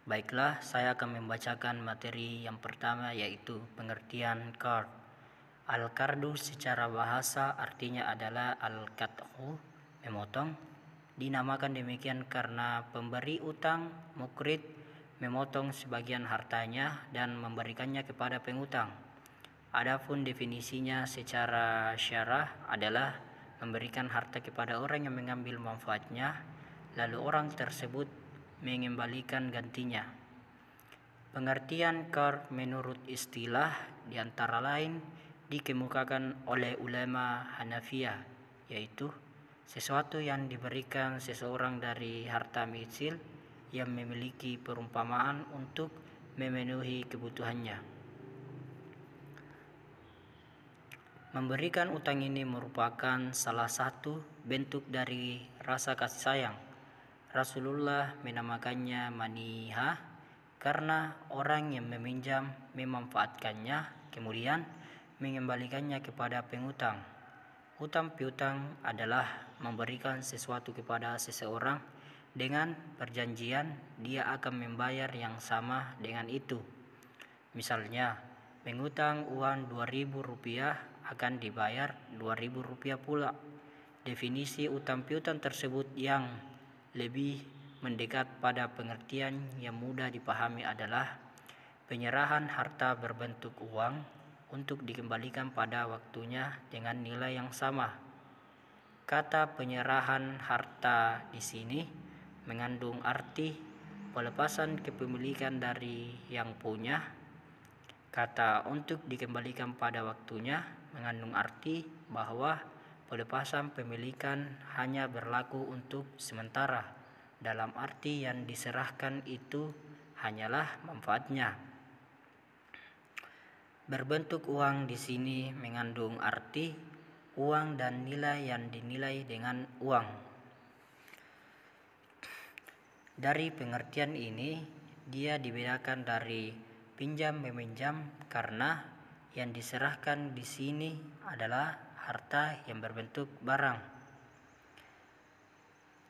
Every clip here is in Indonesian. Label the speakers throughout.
Speaker 1: Baiklah, saya akan membacakan materi yang pertama, yaitu pengertian qard. Al-qardu secara bahasa artinya adalah al-qat'u, memotong. Dinamakan demikian karena pemberi utang, mukrid, memotong sebagian hartanya dan memberikannya kepada pengutang. Adapun definisinya secara syarah adalah memberikan harta kepada orang yang mengambil manfaatnya, lalu orang tersebut mengembalikan gantinya. Pengertian qard menurut istilah diantara lain dikemukakan oleh ulama Hanafiyah, yaitu sesuatu yang diberikan seseorang dari harta misil yang memiliki perumpamaan untuk memenuhi kebutuhannya. Memberikan utang ini merupakan salah satu bentuk dari rasa kasih sayang. Rasulullah menamakannya manihah karena orang yang meminjam memanfaatkannya kemudian mengembalikannya kepada pengutang. Utang piutang adalah memberikan sesuatu kepada seseorang dengan perjanjian dia akan membayar yang sama dengan itu. Misalnya, mengutang uang Rp2.000 akan dibayar Rp2.000 pula. Definisi utang piutang tersebut yang lebih mendekat pada pengertian yang mudah dipahami adalah penyerahan harta berbentuk uang untuk dikembalikan pada waktunya dengan nilai yang sama. Kata penyerahan harta di sini mengandung arti pelepasan kepemilikan dari yang punya. Kata untuk dikembalikan pada waktunya mengandung arti bahwa pelepasan pemilikan hanya berlaku untuk sementara, dalam arti yang diserahkan itu hanyalah manfaatnya. Berbentuk uang di sini mengandung arti uang dan nilai yang dinilai dengan uang. Dari pengertian ini, dia dibedakan dari pinjam meminjam karena yang diserahkan di sini adalah harta yang berbentuk barang.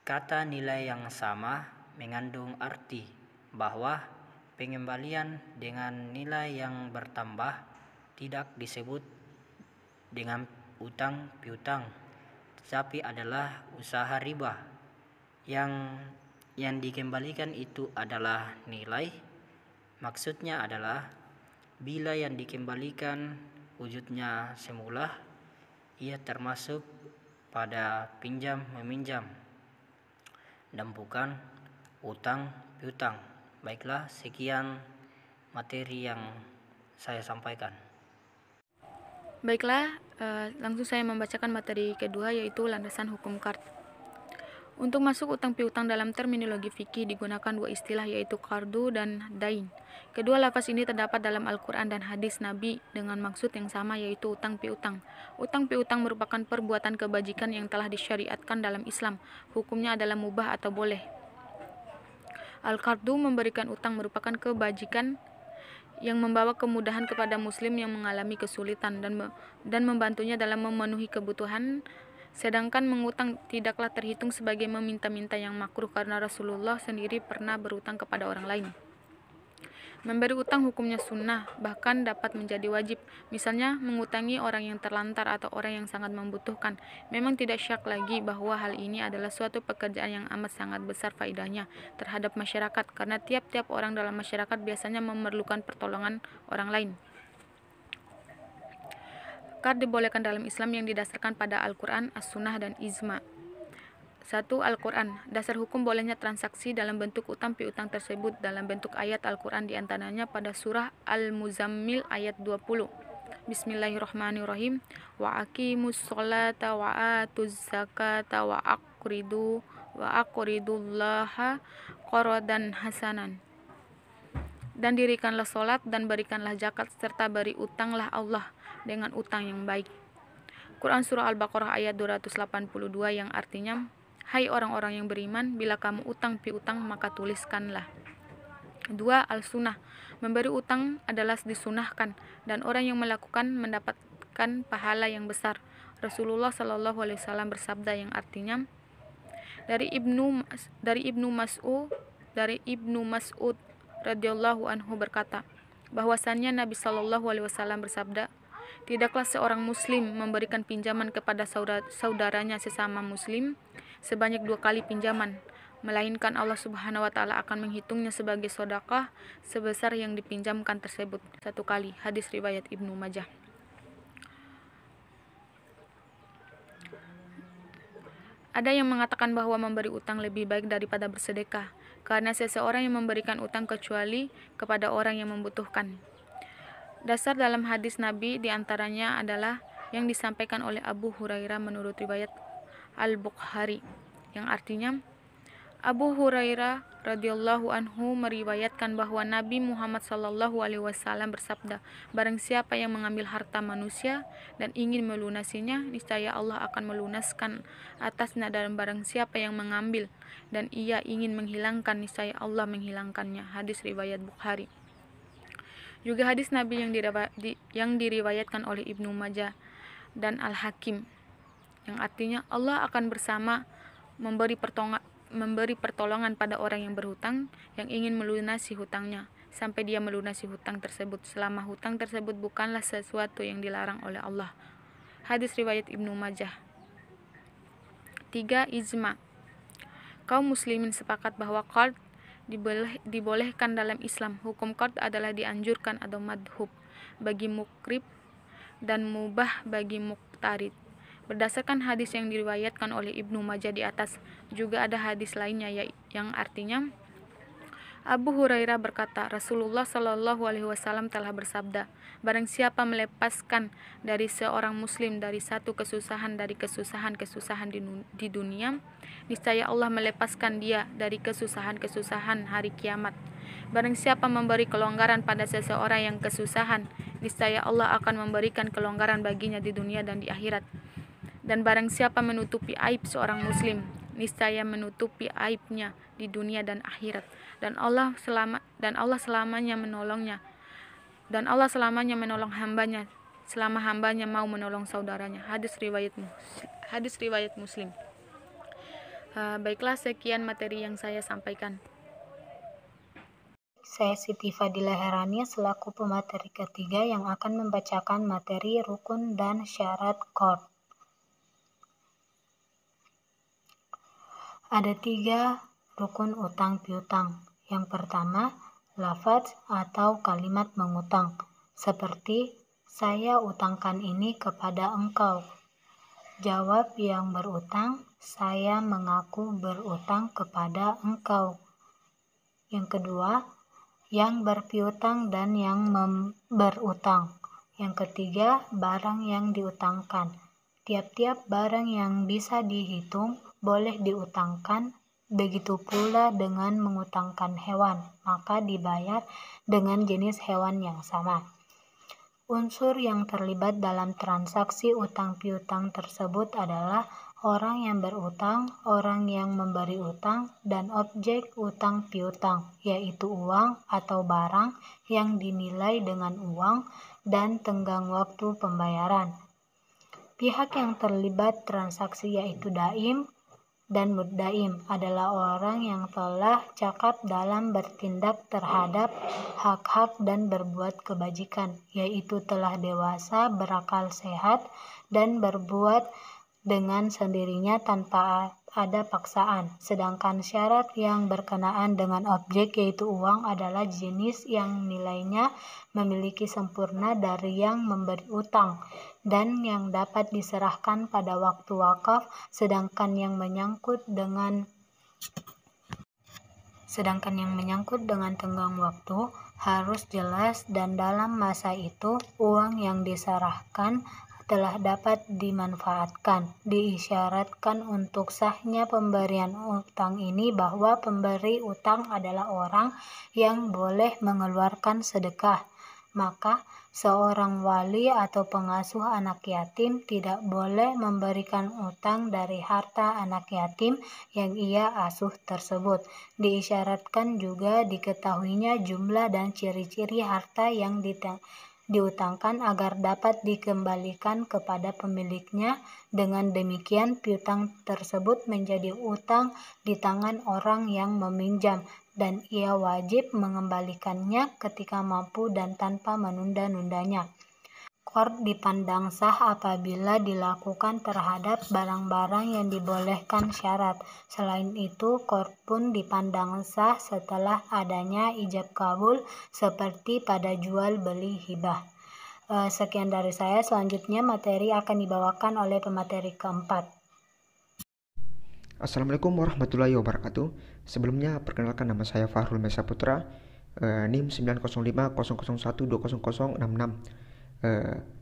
Speaker 1: Kata nilai yang sama mengandung arti bahwa pengembalian dengan nilai yang bertambah tidak disebut dengan utang piutang, tetapi adalah usaha riba. Yang dikembalikan itu adalah nilai. Maksudnya adalah bila yang dikembalikan wujudnya semula, ia termasuk pada pinjam meminjam dan bukan utang piutang. Baiklah, sekian materi yang saya sampaikan.
Speaker 2: Baiklah, langsung saya membacakan materi kedua, yaitu landasan hukum qard. Untuk masuk utang piutang dalam terminologi fikih digunakan dua istilah, yaitu qardu dan dain. Kedua lafaz ini terdapat dalam Al-Quran dan hadis Nabi dengan maksud yang sama, yaitu utang piutang. Utang piutang merupakan perbuatan kebajikan yang telah disyariatkan dalam Islam. Hukumnya adalah mubah atau boleh. Al-qardu memberikan utang merupakan kebajikan yang membawa kemudahan kepada muslim yang mengalami kesulitan dan membantunya dalam memenuhi kebutuhan. Sedangkan mengutang tidaklah terhitung sebagai meminta-minta yang makruh karena Rasulullah sendiri pernah berutang kepada orang lain. Memberi utang hukumnya sunnah, bahkan dapat menjadi wajib. Misalnya mengutangi orang yang terlantar atau orang yang sangat membutuhkan. Memang tidak syak lagi bahwa hal ini adalah suatu pekerjaan yang amat sangat besar faedahnya terhadap masyarakat, karena tiap-tiap orang dalam masyarakat biasanya memerlukan pertolongan orang lain. Qard dibolehkan dalam Islam yang didasarkan pada Al-Quran, As-Sunnah, dan Ijma'. 1. Al-Quran. Dasar hukum bolehnya transaksi dalam bentuk utang piutang tersebut dalam bentuk ayat Al-Quran, diantaranya pada surah Al-Muzammil ayat 20. Bismillahirrahmanirrahim. Wa aqimus sholata wa atuz zakata wa aqridullaha qaradan hasanan. Dan dirikanlah solat dan berikanlah zakat serta beri utanglah Allah dengan utang yang baik. Quran Surah Al-Baqarah ayat 282 yang artinya, hai orang-orang yang beriman, bila kamu utang piutang maka tuliskanlah. 2. Al-Sunnah. Memberi utang adalah disunahkan dan orang yang melakukan mendapatkan pahala yang besar. Rasulullah SAW bersabda yang artinya, dari Ibnu Mas'ud radhiyallahu anhu berkata, bahwasannya Nabi Shallallahu alaihi wasallam bersabda, tidaklah seorang muslim memberikan pinjaman kepada saudaranya sesama muslim sebanyak 2 kali pinjaman, melainkan Allah Subhanahu wa taala akan menghitungnya sebagai sedekah sebesar yang dipinjamkan tersebut 1 kali. Hadis riwayat Ibnu Majah. Ada yang mengatakan bahwa memberi utang lebih baik daripada bersedekah, karena seseorang yang memberikan utang kecuali kepada orang yang membutuhkan. Dasar dalam hadis Nabi diantaranya adalah yang disampaikan oleh Abu Hurairah menurut riwayat Al-Bukhari, yang artinya Abu Hurairah radhiyallahu anhu meriwayatkan bahwa Nabi Muhammad sallallahu alaihi wasallam bersabda, barang siapa yang mengambil harta manusia dan ingin melunasinya, niscaya Allah akan melunaskan atasnya, dan barang siapa yang mengambil dan ia ingin menghilangkan, niscaya Allah menghilangkannya. Hadis riwayat Bukhari. Juga hadis Nabi yang diriwayatkan oleh Ibnu Majah dan Al-Hakim, yang artinya Allah akan bersama memberi pertolongan pada orang yang berhutang yang ingin melunasi hutangnya sampai dia melunasi hutang tersebut, selama hutang tersebut bukanlah sesuatu yang dilarang oleh Allah. Hadis riwayat Ibnu Majah. 3. Ijma. Kaum muslimin sepakat bahwa qard dibolehkan dalam Islam. Hukum qard adalah dianjurkan atau madhub bagi mukrib dan mubah bagi muqtarid. Berdasarkan hadis yang diriwayatkan oleh Ibnu Majah di atas, juga ada hadis lainnya yang artinya Abu Hurairah berkata, Rasulullah Shallallahu alaihi wasallam telah bersabda, barang siapa melepaskan dari seorang muslim dari satu kesusahan dari kesusahan di dunia, niscaya Allah melepaskan dia dari kesusahan hari kiamat. Barang siapa memberi kelonggaran pada seseorang yang kesusahan, niscaya Allah akan memberikan kelonggaran baginya di dunia dan di akhirat. Dan barang siapa menutupi aib seorang muslim, niscaya menutupi aibnya di dunia dan akhirat. Dan Allah selamanya menolong hambanya selama hambanya mau menolong saudaranya. Hadis riwayat Muslim. Baiklah, sekian materi yang saya sampaikan.
Speaker 3: Saya Siti Fadila Herani selaku pemateri ketiga yang akan membacakan materi rukun dan syarat qard. Ada 3 rukun utang piutang. Yang pertama, lafaz atau kalimat mengutang, seperti saya utangkan ini kepada engkau. Jawab yang berutang, saya mengaku berutang kepada engkau. Yang kedua, yang berpiutang dan yang berutang. Yang ketiga, barang yang diutangkan. Tiap-tiap barang yang bisa dihitung boleh diutangkan, begitu pula dengan mengutangkan hewan, maka dibayar dengan jenis hewan yang sama. Unsur yang terlibat dalam transaksi utang piutang tersebut adalah orang yang berutang, orang yang memberi utang, dan objek utang piutang, yaitu uang atau barang yang dinilai dengan uang dan tenggang waktu pembayaran. Pihak yang terlibat transaksi yaitu daim dan muddaim adalah orang yang telah cakap dalam bertindak terhadap hak-hak dan berbuat kebajikan, yaitu telah dewasa, berakal sehat, dan berbuat dengan sendirinya tanpa ada paksaan. Sedangkan syarat yang berkenaan dengan objek yaitu uang adalah jenis yang nilainya memiliki sempurna dari yang memberi utang dan yang dapat diserahkan pada waktu wakaf, sedangkan yang menyangkut dengan tenggang waktu harus jelas, dan dalam masa itu uang yang diserahkan telah dapat dimanfaatkan. Diisyaratkan untuk sahnya pemberian utang ini bahwa pemberi utang adalah orang yang boleh mengeluarkan sedekah. Maka seorang wali atau pengasuh anak yatim tidak boleh memberikan utang dari harta anak yatim yang ia asuh tersebut. Diisyaratkan juga diketahuinya jumlah dan ciri-ciri harta yang diutangkan agar dapat dikembalikan kepada pemiliknya. Dengan demikian, piutang tersebut menjadi utang di tangan orang yang meminjam, dan ia wajib mengembalikannya ketika mampu dan tanpa menunda-nundanya. Qard dipandang sah apabila dilakukan terhadap barang-barang yang dibolehkan syarat. Selain itu, qard pun dipandang sah setelah adanya ijab kabul seperti pada jual beli hibah. Sekian dari saya. Selanjutnya materi akan dibawakan oleh pemateri keempat.
Speaker 4: Assalamualaikum warahmatullahi wabarakatuh. Sebelumnya perkenalkan, nama saya Fahrul Mesa Putra, NIM 90501200066.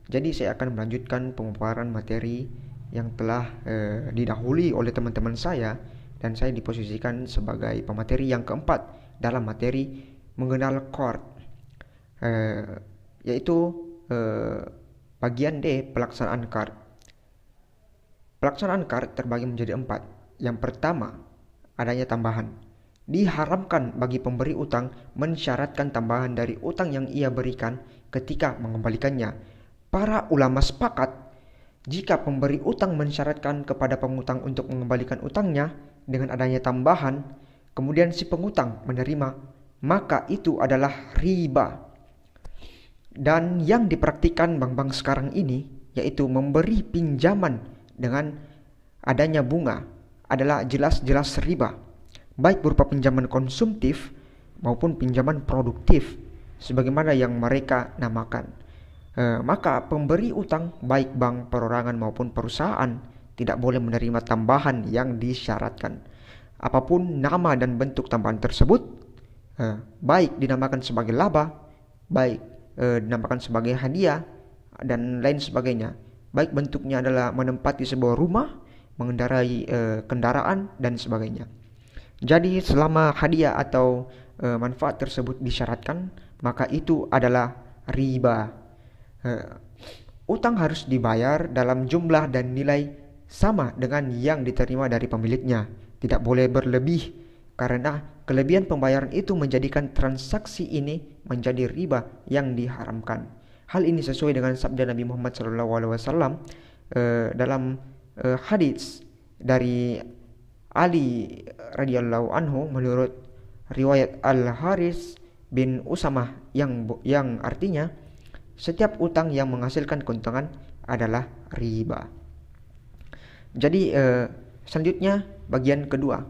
Speaker 4: Jadi saya akan melanjutkan pemaparan materi yang telah didahului oleh teman-teman saya, dan saya diposisikan sebagai pemateri yang keempat dalam materi mengenal qard, yaitu bagian D, pelaksanaan qard. Pelaksanaan qard terbagi menjadi 4. Yang pertama, adanya tambahan. Diharamkan bagi pemberi utang mensyaratkan tambahan dari utang yang ia berikan ketika mengembalikannya. Para ulama sepakat, jika pemberi utang mensyaratkan kepada pengutang untuk mengembalikan utangnya dengan adanya tambahan, kemudian si pengutang menerima, maka itu adalah riba. Dan yang dipraktikkan bank-bank sekarang ini, yaitu memberi pinjaman dengan adanya bunga, adalah jelas-jelas riba, baik berupa pinjaman konsumtif maupun pinjaman produktif, sebagaimana yang mereka namakan. Maka pemberi utang, baik bank, perorangan maupun perusahaan, tidak boleh menerima tambahan yang disyaratkan. Apapun nama dan bentuk tambahan tersebut, baik dinamakan sebagai laba, baik dinamakan sebagai hadiah, dan lain sebagainya. Baik bentuknya adalah menempati sebuah rumah, mengendarai kendaraan, dan sebagainya. Jadi selama hadiah atau manfaat tersebut disyaratkan, maka itu adalah riba. Utang harus dibayar dalam jumlah dan nilai sama dengan yang diterima dari pemiliknya. Tidak boleh berlebih, karena kelebihan pembayaran itu menjadikan transaksi ini menjadi riba yang diharamkan. Hal ini sesuai dengan sabda Nabi Muhammad SAW dalam hadis dari Ali radhiyallahu anhu menurut riwayat Al-Haris bin Usamah yang artinya, setiap utang yang menghasilkan keuntungan adalah riba. Jadi selanjutnya bagian kedua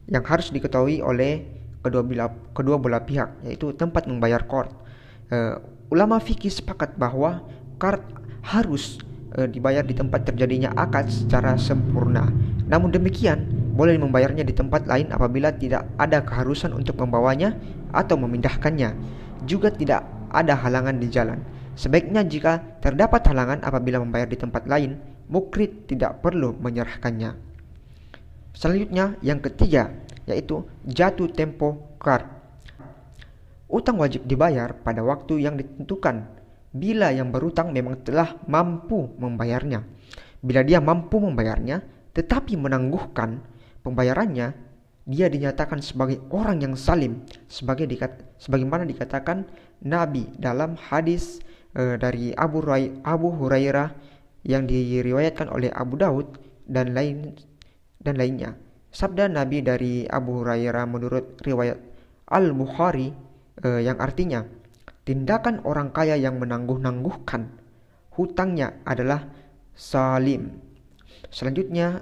Speaker 4: yang harus diketahui oleh kedua belah pihak, yaitu tempat membayar qard. Ulama fikih sepakat bahwa qard harus dibayar di tempat terjadinya akad secara sempurna. Namun demikian, boleh membayarnya di tempat lain apabila tidak ada keharusan untuk membawanya atau memindahkannya. Juga tidak ada halangan di jalan. Sebaiknya jika terdapat halangan apabila membayar di tempat lain, mukrid tidak perlu menyerahkannya. Selanjutnya yang ketiga, yaitu jatuh tempo qard. Utang wajib dibayar pada waktu yang ditentukan bila yang berutang memang telah mampu membayarnya. Bila dia mampu membayarnya tetapi menangguhkan pembayarannya, dia dinyatakan sebagai orang yang salim, sebagaimana dikatakan Nabi dalam hadis dari Abu Hurairah yang diriwayatkan oleh Abu Daud dan lainnya. Sabda Nabi dari Abu Hurairah menurut riwayat Al-Bukhari yang artinya, tindakan orang kaya yang menangguh-nangguhkan hutangnya adalah salim. Selanjutnya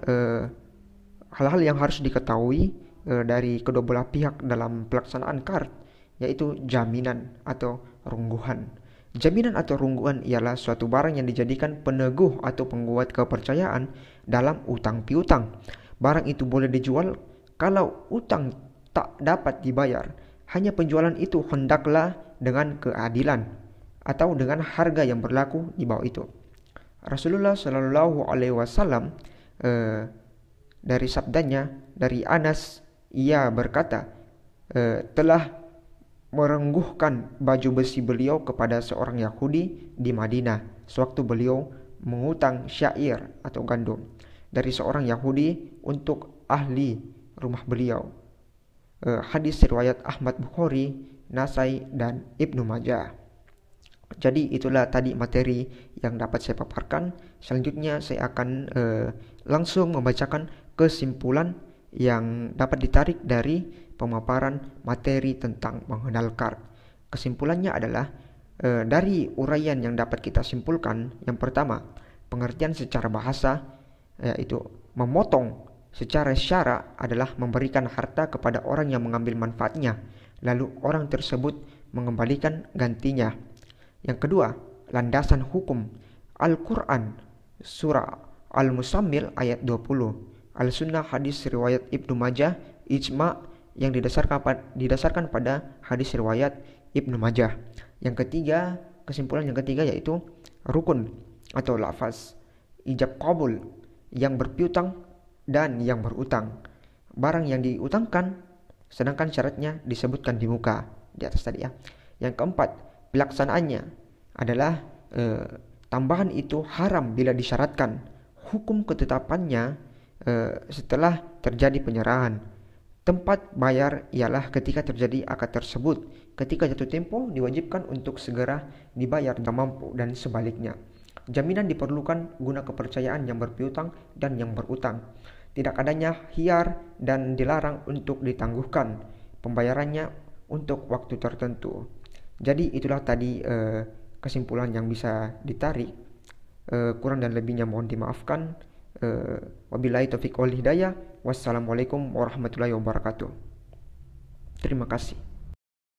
Speaker 4: hal-hal yang harus diketahui dari kedua belah pihak dalam pelaksanaan qard, yaitu jaminan atau rungguhan. Jaminan atau rungguhan ialah suatu barang yang dijadikan peneguh atau penguat kepercayaan dalam utang piutang. Barang itu boleh dijual kalau utang tak dapat dibayar. Hanya penjualan itu hendaklah dengan keadilan atau dengan harga yang berlaku di bawah itu. Rasulullah Shallallahu Alaihi Wasallam dari sabdanya dari Anas, ia berkata, telah merengguhkan baju besi beliau kepada seorang Yahudi di Madinah sewaktu beliau mengutang syair atau gandum dari seorang Yahudi untuk ahli rumah beliau. Hadis riwayat Ahmad Bukhari, Nasai, dan Ibnu Majah. Jadi itulah tadi materi yang dapat saya paparkan. Selanjutnya saya akan langsung membacakan kesimpulan yang dapat ditarik dari pemaparan materi tentang mengenal KAR. Kesimpulannya adalah dari uraian yang dapat kita simpulkan, yang pertama, pengertian secara bahasa yaitu memotong secara syara adalah memberikan harta kepada orang yang mengambil manfaatnya, lalu orang tersebut mengembalikan gantinya. Yang kedua, landasan hukum Al-Quran surah Al-Muzammil ayat 20, Al-Sunnah hadis riwayat Ibnu Majah, ijma yang didasarkan pada hadis riwayat Ibnu Majah. Yang ketiga, kesimpulan yang ketiga yaitu rukun atau lafaz ijab qabul yang berpiutang dan yang berutang. Barang yang diutangkan sedangkan syaratnya disebutkan di muka di atas tadi ya. Yang keempat, pelaksanaannya adalah tambahan itu haram bila disyaratkan. Hukum ketetapannya setelah terjadi penyerahan. Tempat bayar ialah ketika terjadi akad tersebut. Ketika jatuh tempo diwajibkan untuk segera dibayar jika mampu dan sebaliknya. Jaminan diperlukan guna kepercayaan yang berpiutang dan yang berutang. Tidak adanya khiyar dan dilarang untuk ditangguhkan pembayarannya untuk waktu tertentu. Jadi itulah tadi kesimpulan yang bisa ditarik. Kurang dan lebihnya mohon dimaafkan. Wabillahi taufiq wal hidayah. Wassalamualaikum warahmatullahi wabarakatuh. Terima kasih.